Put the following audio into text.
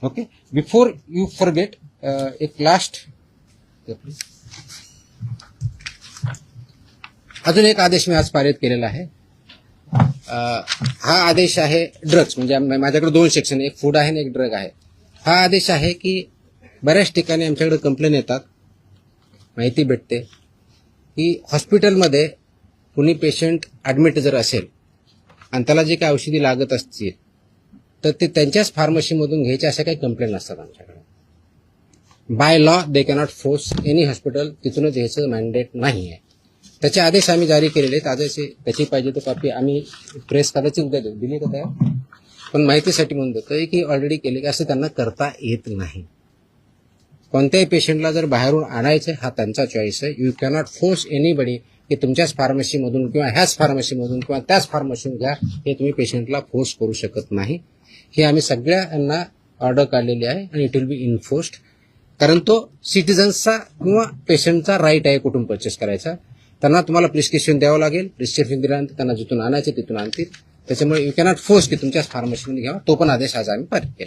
Okay, before you forget एक last अजून एक आदेश मी आज पारित केलेला आहे. हा आदेश आहे ड्रग्स, म्हणजे माझ्याकडे दोन सेक्शन, एक फूड आहे आणि एक ड्रग आहे. हा आदेश आहे की बऱ्याच ठिकाणी आमच्याकडे कंप्लेन येतात, माहिती भेटते की हॉस्पिटलमध्ये कुणी पेशंट ॲडमिट जर असेल आणि त्याला जे काही औषधी लागत असतील तर ते त्यांच्याच फार्मसीमधून घ्यायचे, अशा काही कंप्लेंट असतात आमच्याकडे. By law they cannot force any hospital तिथूनच घ्यायचं मॅन्डेट नाही आहे. त्याचे आदेश आम्ही जारी केलेले आहेत. आदेश त्याची पाहिजे तर कॉपी आम्ही प्रेस कदाचित उद्या देऊ, दिली का त्या, पण माहितीसाठी म्हणून देतोय की ऑलरेडी केले की असं त्यांना करता येत नाही. कोणत्याही पेशंटला जर बाहेरून आणायचं हा त्यांचा चॉईस आहे. यू कॅनॉट फोर्स एनीबडी की तुमच्याच फार्मसीमधून किंवा ह्याच फार्मसीमधून किंवा त्याच फार्मसीमधून घ्या, हे तुम्ही पेशंटला फोर्स करू शकत नाही. हे आम्ही सगळ्यांना ऑर्डर काढलेली आहे आणि इट विल बी इन्फोर्स्ड, कारण तो सिटीजन्सचा किंवा पेशंटचा राईट आहे कुठून परचेस करायचा. त्यांना तुम्हाला प्रिस्क्रिप्शन द्यावं लागेल, प्रिस्क्रिप्शन दिल्यानंतर त्यांना जिथून आणायचे तिथून आणतील. त्याच्यामुळे यू कॅनॉट फोर्स की तुमच्याच फार्मसीमध्ये घ्यावा. तो पण आदेश आज आम्ही पारित केला.